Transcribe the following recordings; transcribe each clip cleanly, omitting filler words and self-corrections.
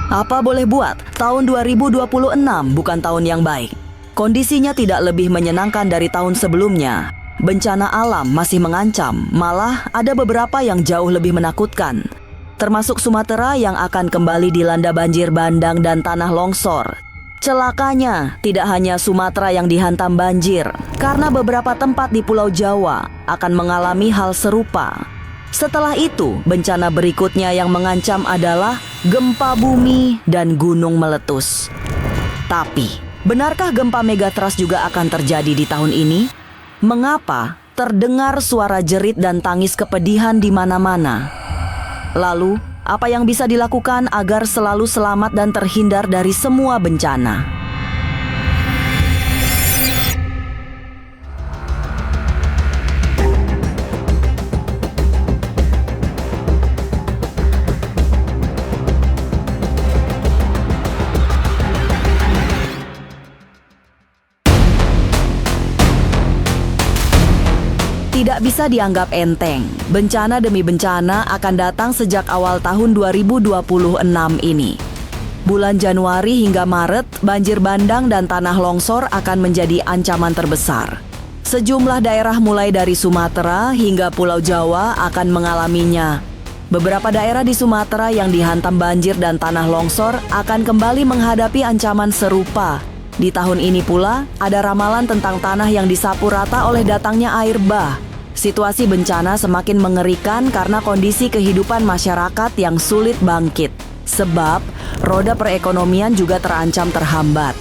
Apa boleh buat, tahun 2026 bukan tahun yang baik. Kondisinya tidak lebih menyenangkan dari tahun sebelumnya. Bencana alam masih mengancam, malah ada beberapa yang jauh lebih menakutkan. Termasuk Sumatera yang akan kembali dilanda banjir bandang dan tanah longsor. Celakanya, tidak hanya Sumatera yang dihantam banjir, karena beberapa tempat di Pulau Jawa akan mengalami hal serupa. Setelah itu, bencana berikutnya yang mengancam adalah gempa bumi dan gunung meletus. Tapi, benarkah gempa megatrust juga akan terjadi di tahun ini? Mengapa terdengar suara jerit dan tangis kepedihan di mana-mana? Lalu, apa yang bisa dilakukan agar selalu selamat dan terhindar dari semua bencana? Tidak bisa dianggap enteng. Bencana demi bencana akan datang sejak awal tahun 2026 ini. Bulan Januari hingga Maret, banjir bandang dan tanah longsor akan menjadi ancaman terbesar. Sejumlah daerah mulai dari Sumatera hingga Pulau Jawa akan mengalaminya. Beberapa daerah di Sumatera yang dihantam banjir dan tanah longsor akan kembali menghadapi ancaman serupa. Di tahun ini pula, ada ramalan tentang tanah yang disapu rata oleh datangnya air bah. Situasi bencana semakin mengerikan karena kondisi kehidupan masyarakat yang sulit bangkit. Sebab, roda perekonomian juga terancam terhambat.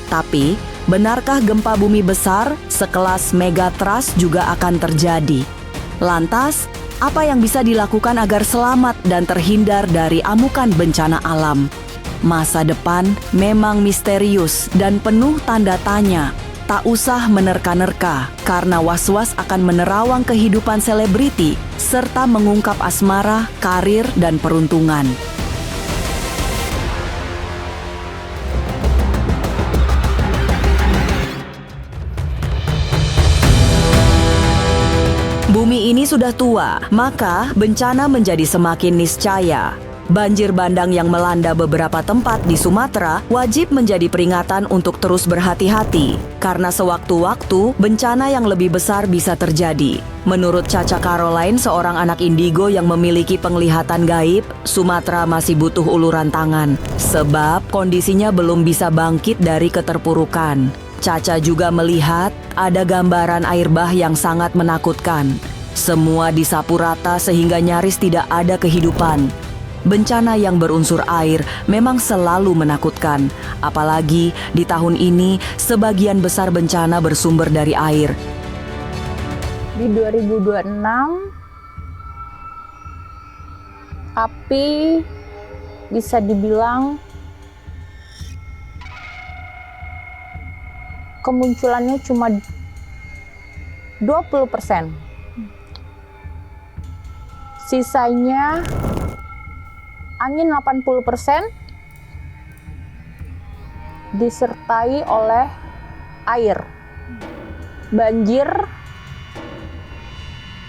Tapi, benarkah gempa bumi besar sekelas megatrust juga akan terjadi? Lantas, apa yang bisa dilakukan agar selamat dan terhindar dari amukan bencana alam? Masa depan memang misterius dan penuh tanda tanya. Tak usah menerka-nerka, karena was-was akan menerawang kehidupan selebriti, serta mengungkap asmara, karir, dan peruntungan. Bumi ini sudah tua, maka bencana menjadi semakin niscaya. Banjir bandang yang melanda beberapa tempat di Sumatera wajib menjadi peringatan untuk terus berhati-hati, karena sewaktu-waktu bencana yang lebih besar bisa terjadi. Menurut Caca Caroline, seorang anak indigo yang memiliki penglihatan gaib, Sumatera masih butuh uluran tangan, sebab kondisinya belum bisa bangkit dari keterpurukan. Caca juga melihat ada gambaran air bah yang sangat menakutkan. Semua disapu rata sehingga nyaris tidak ada kehidupan. Bencana yang berunsur air memang selalu menakutkan, apalagi di tahun ini sebagian besar bencana bersumber dari air. Di 2026, api bisa dibilang kemunculannya cuma 20%. Sisanya angin 80% disertai oleh air, banjir,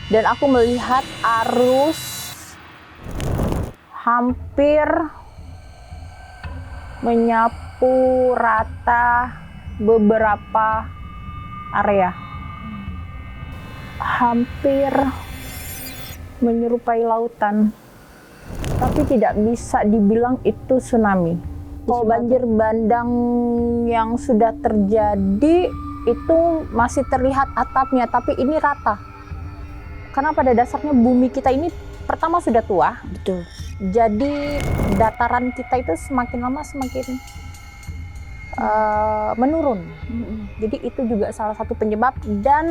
dan aku melihat arus hampir menyapu rata beberapa area. Hampir menyerupai lautan. Tapi tidak bisa dibilang itu tsunami. Kalau banjir bandang yang sudah terjadi itu masih terlihat atapnya, tapi ini rata. Karena pada dasarnya bumi kita ini pertama sudah tua. Betul. Jadi dataran kita itu semakin lama semakin menurun. Jadi itu juga salah satu penyebab, dan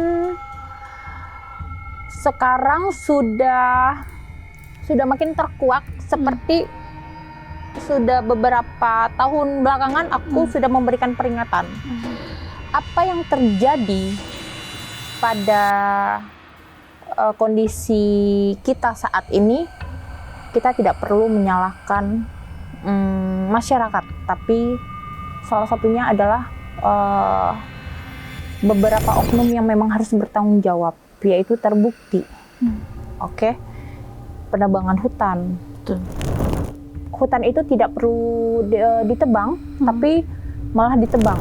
sekarang sudah makin terkuak. Seperti sudah beberapa tahun belakangan aku sudah memberikan peringatan. Apa yang terjadi pada kondisi kita saat ini, kita tidak perlu menyalahkan masyarakat, tapi salah satunya adalah beberapa oknum yang memang harus bertanggung jawab, yaitu terbukti. Oke. Penebangan hutan. Betul. hutan itu tidak perlu ditebang, tapi malah ditebang,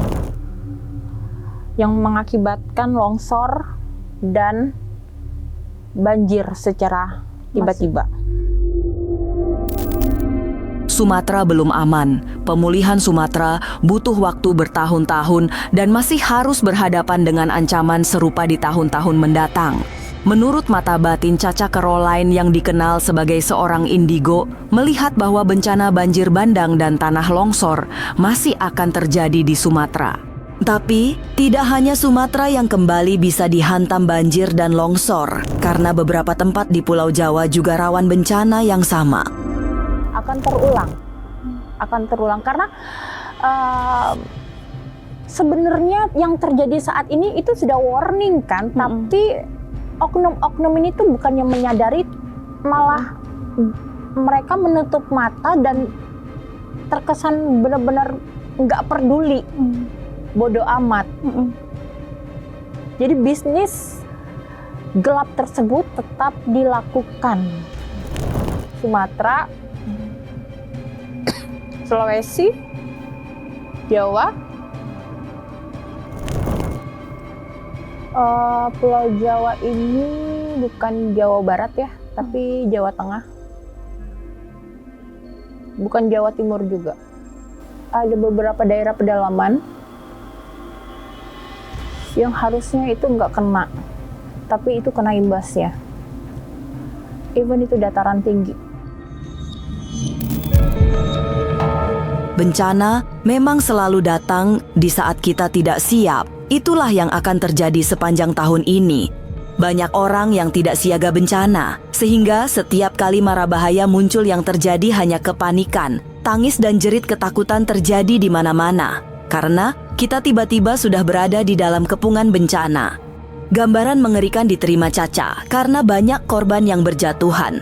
yang mengakibatkan longsor dan banjir secara tiba-tiba. Sumatera belum aman. Pemulihan Sumatera butuh waktu bertahun-tahun dan masih harus berhadapan dengan ancaman serupa di tahun-tahun mendatang. Menurut mata batin Caca Caroline yang dikenal sebagai seorang indigo, melihat bahwa bencana banjir bandang dan tanah longsor masih akan terjadi di Sumatera. Tapi, tidak hanya Sumatera yang kembali bisa dihantam banjir dan longsor, karena beberapa tempat di Pulau Jawa juga rawan bencana yang sama. Akan terulang karena sebenarnya yang terjadi saat ini itu sudah warning kan, tapi oknum-oknum ini tuh bukannya menyadari, malah mereka menutup mata dan terkesan benar-benar nggak peduli, bodoh amat. Jadi bisnis gelap tersebut tetap dilakukan. Sumatera, Sulawesi, Jawa, Pulau Jawa ini bukan Jawa Barat ya, tapi Jawa Tengah. Bukan Jawa Timur juga. Ada beberapa daerah pedalaman yang harusnya itu nggak kena, tapi itu kena imbasnya. Even itu dataran tinggi. Bencana memang selalu datang di saat kita tidak siap. Itulah yang akan terjadi sepanjang tahun ini. Banyak orang yang tidak siaga bencana, sehingga setiap kali mara bahaya muncul yang terjadi hanya kepanikan, tangis dan jerit ketakutan terjadi di mana-mana. Karena kita tiba-tiba sudah berada di dalam kepungan bencana. Gambaran mengerikan diterima Caca karena banyak korban yang berjatuhan.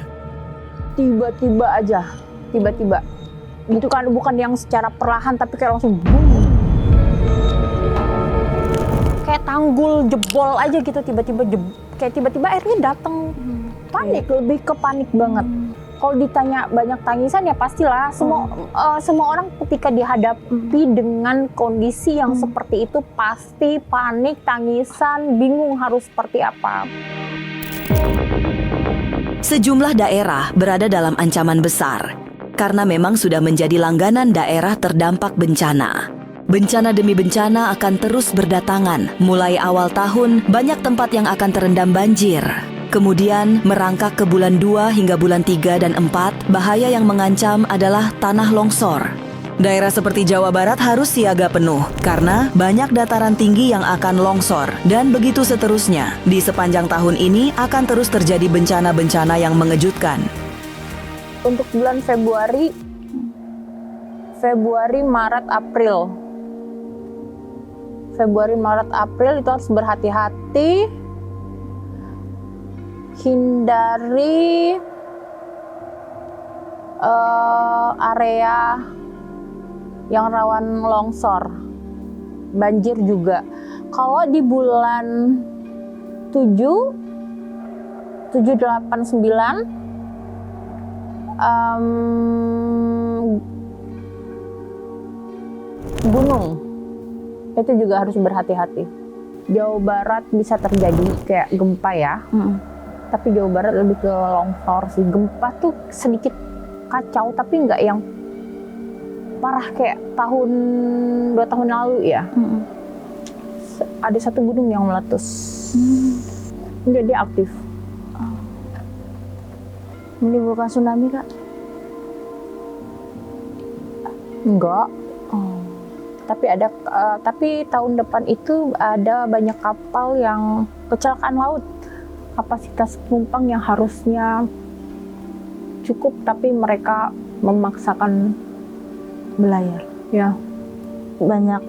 Tiba-tiba aja, tiba-tiba. Itu kan bukan yang secara perlahan, tapi kayak langsung boom. Kayak tanggul jebol aja gitu, kayak tiba-tiba airnya datang. Panik, lebih ke panik banget. Kalau ditanya banyak tangisan ya pastilah, semua orang ketika dihadapi dengan kondisi yang seperti itu pasti panik, tangisan, bingung harus seperti apa. Sejumlah daerah berada dalam ancaman besar karena memang sudah menjadi langganan daerah terdampak bencana. Bencana demi bencana akan terus berdatangan. Mulai awal tahun, banyak tempat yang akan terendam banjir. Kemudian, merangkak ke bulan 2 hingga bulan 3 dan 4, bahaya yang mengancam adalah tanah longsor. Daerah seperti Jawa Barat harus siaga penuh, karena banyak dataran tinggi yang akan longsor. Dan begitu seterusnya, di sepanjang tahun ini akan terus terjadi bencana-bencana yang mengejutkan. Untuk bulan Februari, Maret, April. Februari, Maret, April itu harus berhati-hati. Hindari area yang rawan longsor, banjir juga. Kalau di bulan 7, 8, 9 gunung itu juga harus berhati-hati. Jawa Barat bisa terjadi kayak gempa ya, tapi Jawa Barat lebih ke longsor sih. Gempa tuh sedikit kacau, tapi nggak yang parah kayak 2 tahun lalu ya. Ada satu gunung yang meletus, jadi aktif. Menimbulkan tsunami, Kak? Enggak. Tapi tahun depan itu ada banyak kapal yang kecelakaan laut. Kapasitas penumpang yang harusnya cukup, tapi mereka memaksakan Belayar. ya. Banyak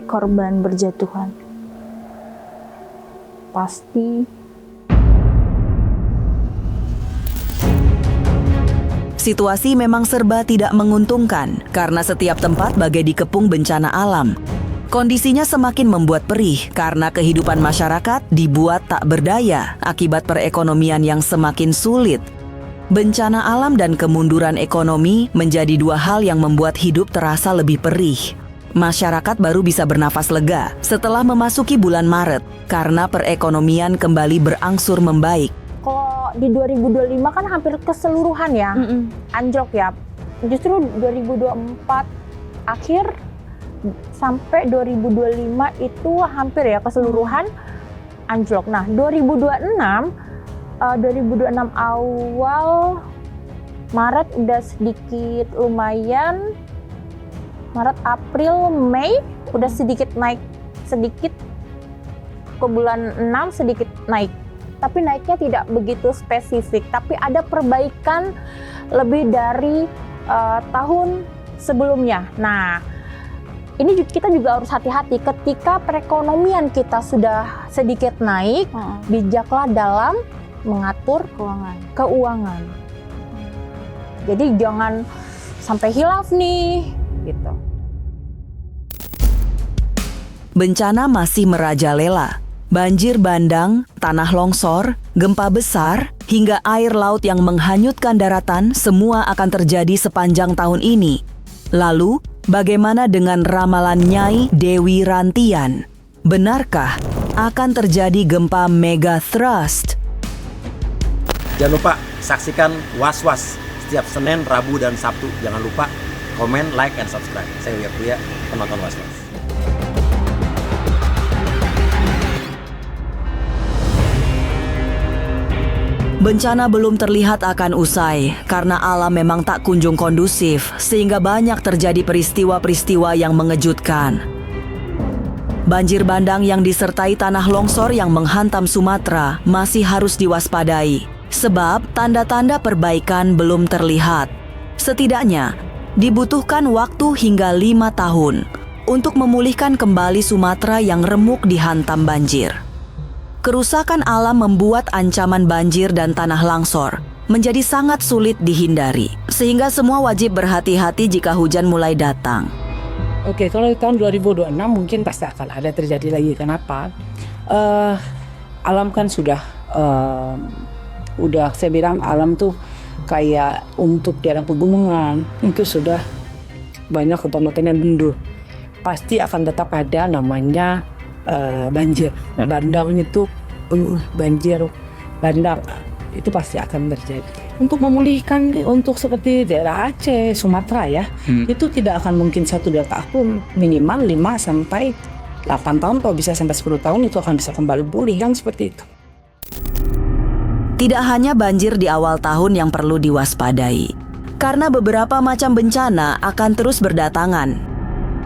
korban berjatuhan. Pasti. Situasi memang serba tidak menguntungkan karena setiap tempat bagai dikepung bencana alam. Kondisinya semakin membuat perih karena kehidupan masyarakat dibuat tak berdaya akibat perekonomian yang semakin sulit. Bencana alam dan kemunduran ekonomi menjadi dua hal yang membuat hidup terasa lebih perih. Masyarakat baru bisa bernafas lega setelah memasuki bulan Maret karena perekonomian kembali berangsur membaik. Kalau di 2025 kan hampir keseluruhan ya, anjlok ya. Justru 2024 akhir sampai 2025 itu hampir ya keseluruhan anjlok. Nah, 2026 awal Maret udah sedikit lumayan, Maret, April, Mei udah sedikit naik, sedikit ke bulan 6 sedikit naik. Tapi naiknya tidak begitu spesifik, tapi ada perbaikan lebih dari tahun sebelumnya. Nah, ini kita juga harus hati-hati ketika perekonomian kita sudah sedikit naik, bijaklah dalam mengatur keuangan. Jadi jangan sampai hilaf nih, gitu. Bencana masih merajalela. Banjir bandang, tanah longsor, gempa besar, hingga air laut yang menghanyutkan daratan semua akan terjadi sepanjang tahun ini. Lalu, bagaimana dengan ramalan Nyai Dewi Rantian? Benarkah akan terjadi gempa megathrust? Jangan lupa saksikan Was-Was setiap Senin, Rabu, dan Sabtu. Jangan lupa komen, like, and subscribe. Saya Uya Kuya, penonton Was-Was. Bencana belum terlihat akan usai karena alam memang tak kunjung kondusif sehingga banyak terjadi peristiwa-peristiwa yang mengejutkan. Banjir bandang yang disertai tanah longsor yang menghantam Sumatera masih harus diwaspadai sebab tanda-tanda perbaikan belum terlihat. Setidaknya dibutuhkan waktu hingga 5 tahun untuk memulihkan kembali Sumatera yang remuk dihantam banjir. Kerusakan alam membuat ancaman banjir dan tanah longsor menjadi sangat sulit dihindari, sehingga semua wajib berhati-hati jika hujan mulai datang. Oke, kalau tahun 2026 mungkin pasti akan ada terjadi lagi. Kenapa? Alam kan sudah saya bilang alam tuh kayak untuk daerah pegunungan itu sudah banyak kepemotong mundur. Pasti akan tetap ada namanya banjir. Bandang itu banjir bandang itu pasti akan terjadi. Untuk memulihkan untuk seperti daerah Aceh, Sumatera ya, itu tidak akan mungkin 1-2 tahun, minimal 5 sampai 8 tahun, kalau bisa sampai 10 tahun itu akan bisa kembali pulih kan seperti itu. Tidak hanya banjir di awal tahun yang perlu diwaspadai, karena beberapa macam bencana akan terus berdatangan.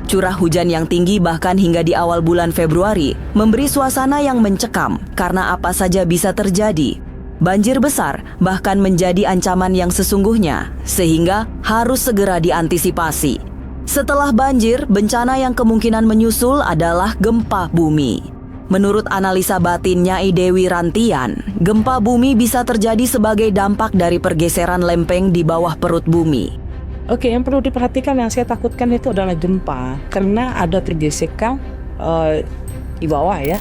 Curah hujan yang tinggi bahkan hingga di awal bulan Februari memberi suasana yang mencekam karena apa saja bisa terjadi. Banjir besar bahkan menjadi ancaman yang sesungguhnya, sehingga harus segera diantisipasi. Setelah banjir, bencana yang kemungkinan menyusul adalah gempa bumi. Menurut analisa batin Nyai Dewi Rantian, gempa bumi bisa terjadi sebagai dampak dari pergeseran lempeng di bawah perut bumi. Oke, yang perlu diperhatikan yang saya takutkan itu adalah gempa, karena ada pergesekan di bawah ya.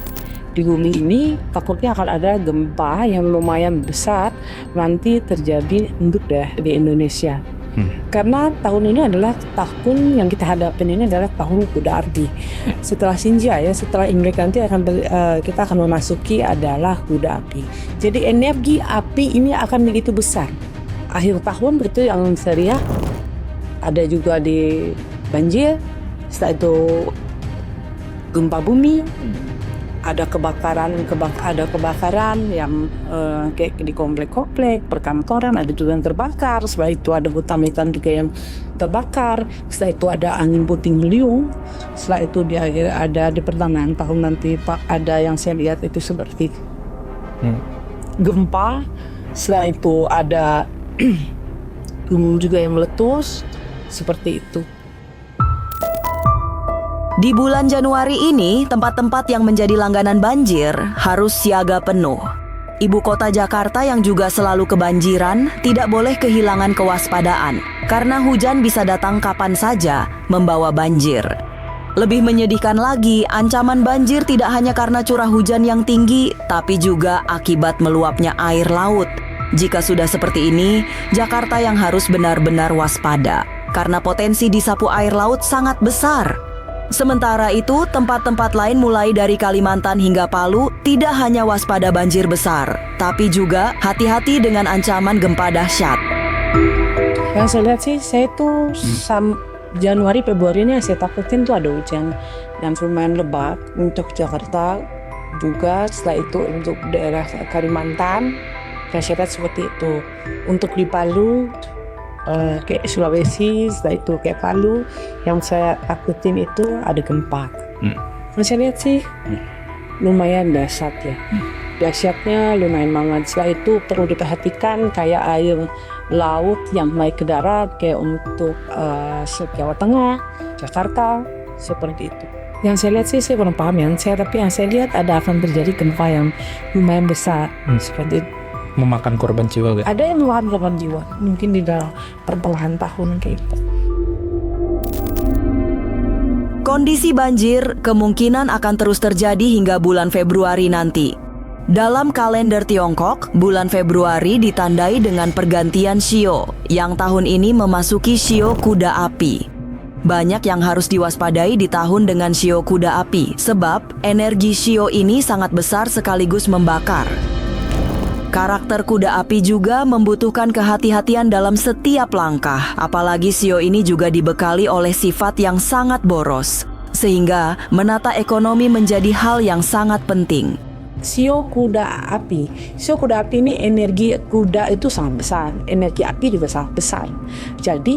Di bumi ini takutnya akan ada gempa yang lumayan besar nanti terjadi untuk di Indonesia. Karena tahun ini adalah tahun yang kita hadapin ini adalah tahun kuda api. Setelah Sinja ya, setelah Imlek nanti kita akan memasuki adalah kuda api. Jadi energi api ini akan begitu besar. Akhir tahun itu yang saya lihat ada juga di banjir, setelah itu gempa bumi, ada kebakaran yang kayak di komplek-komplek, perkantoran ada juga yang terbakar, setelah itu ada hutan-hutan juga yang terbakar, setelah itu ada angin puting beliung, setelah itu ada di pertengahan tahun nanti Pak ada yang saya lihat itu seperti gempa, setelah itu ada gunung juga yang meletus. Seperti itu. Di bulan Januari ini, tempat-tempat yang menjadi langganan banjir harus siaga penuh. Ibu kota Jakarta yang juga selalu kebanjiran tidak boleh kehilangan kewaspadaan karena hujan bisa datang kapan saja membawa banjir. Lebih menyedihkan lagi, ancaman banjir tidak hanya karena curah hujan yang tinggi, tapi juga akibat meluapnya air laut. Jika sudah seperti ini, Jakarta yang harus benar-benar waspada karena potensi disapu air laut sangat besar. Sementara itu, tempat-tempat lain mulai dari Kalimantan hingga Palu tidak hanya waspada banjir besar, tapi juga hati-hati dengan ancaman gempa dahsyat. Yang saya lihat sih, saya tuh Januari, Februari ini yang saya takutin tuh ada hujan yang lumayan lebat untuk Jakarta. Juga setelah itu untuk daerah Kalimantan, saya lihat seperti itu. Untuk di Palu, kayak Sulawesi, setelah itu kayak Palu, yang saya takutin itu ada gempa. Saya lihat sih lumayan dahsyat ya. Dahsyatnya lumayan banget. Setelah itu perlu diperhatikan kayak air laut yang naik ke darat kayak untuk Jawa Tengah, Jakarta, seperti itu. Yang saya lihat sih, saya kurang paham tapi yang saya lihat ada akan terjadi gempa yang lumayan besar. Seperti itu. Memakan korban jiwa gak? Ada yang memakan korban jiwa, mungkin di dalam pertengahan tahun kayak gitu. Kondisi banjir kemungkinan akan terus terjadi hingga bulan Februari nanti. Dalam kalender Tiongkok, bulan Februari ditandai dengan pergantian Shio, yang tahun ini memasuki Shio Kuda Api. Banyak yang harus diwaspadai di tahun dengan Shio Kuda Api, sebab energi Shio ini sangat besar sekaligus membakar. Karakter kuda api juga membutuhkan kehati-hatian dalam setiap langkah, apalagi Shio ini juga dibekali oleh sifat yang sangat boros, sehingga menata ekonomi menjadi hal yang sangat penting. Shio Kuda Api ini energi kuda itu sangat besar, energi api juga sangat besar. Jadi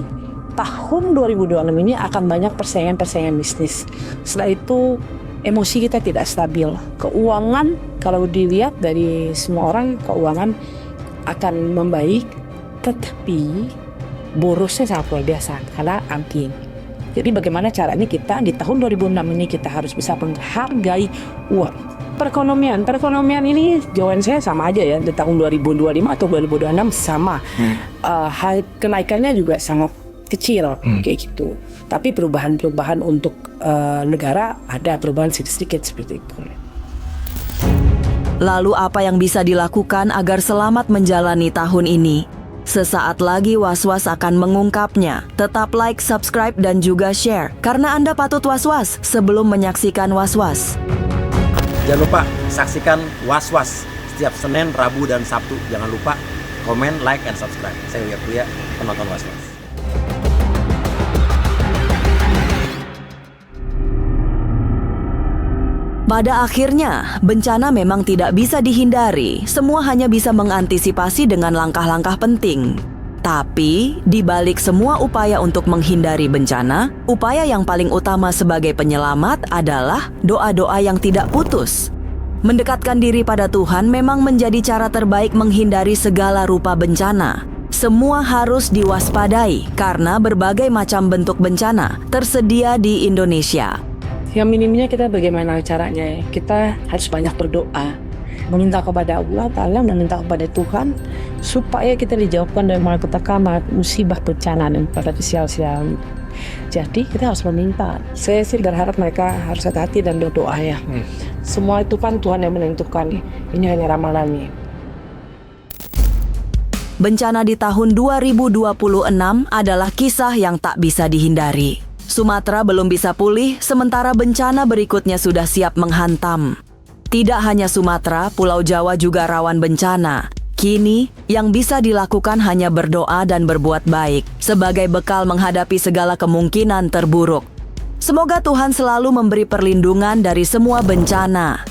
tahun 2026 ini akan banyak persaingan bisnis. Setelah itu emosi kita tidak stabil. Keuangan kalau dilihat dari semua orang, keuangan akan membaik, tetapi borosnya sangat luar biasa karena anti. Jadi bagaimana caranya kita di tahun 2006 ini kita harus bisa menghargai uang. Perekonomian ini jawaban saya sama aja ya, di tahun 2025 atau 2026 sama. Kenaikannya juga sangat kecil kayak gitu. Tapi perubahan untuk negara ada perubahan sedikit seperti itu. Lalu apa yang bisa dilakukan agar selamat menjalani tahun ini? Sesaat lagi Was-Was akan mengungkapnya. Tetap like, subscribe, dan juga share, karena Anda patut was-was sebelum menyaksikan Was-Was. Jangan lupa saksikan Was-Was setiap Senin, Rabu, dan Sabtu. Jangan lupa komen, like, and subscribe. Saya Uya Kuya, penonton Was-Was. Pada akhirnya, bencana memang tidak bisa dihindari. Semua hanya bisa mengantisipasi dengan langkah-langkah penting. Tapi, di balik semua upaya untuk menghindari bencana, upaya yang paling utama sebagai penyelamat adalah doa-doa yang tidak putus. Mendekatkan diri pada Tuhan memang menjadi cara terbaik menghindari segala rupa bencana. Semua harus diwaspadai karena berbagai macam bentuk bencana tersedia di Indonesia. Yang minimnya kita bagaimana caranya? Kita harus banyak berdoa, meminta kepada Allah Ta'ala, meminta kepada Tuhan supaya kita dijauhkan dari malapetaka, musibah, bencana dan pada sial-sial. Jadi kita harus meminta. Saya sih berharap mereka harus hati-hati dan berdoa ya. Semua itu kan Tuhan yang menentukan. Ini hanya ramalannya. Bencana di tahun 2026 adalah kisah yang tak bisa dihindari. Sumatera belum bisa pulih, sementara bencana berikutnya sudah siap menghantam. Tidak hanya Sumatera, Pulau Jawa juga rawan bencana. Kini, yang bisa dilakukan hanya berdoa dan berbuat baik, sebagai bekal menghadapi segala kemungkinan terburuk. Semoga Tuhan selalu memberi perlindungan dari semua bencana.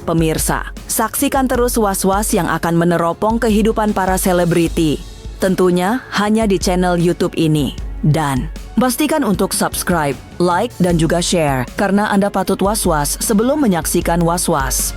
Pemirsa, saksikan terus Was-Was yang akan meneropong kehidupan para selebriti. Tentunya hanya di channel YouTube ini. Dan pastikan untuk subscribe, like, dan juga share, karena Anda patut was-was sebelum menyaksikan Was-Was.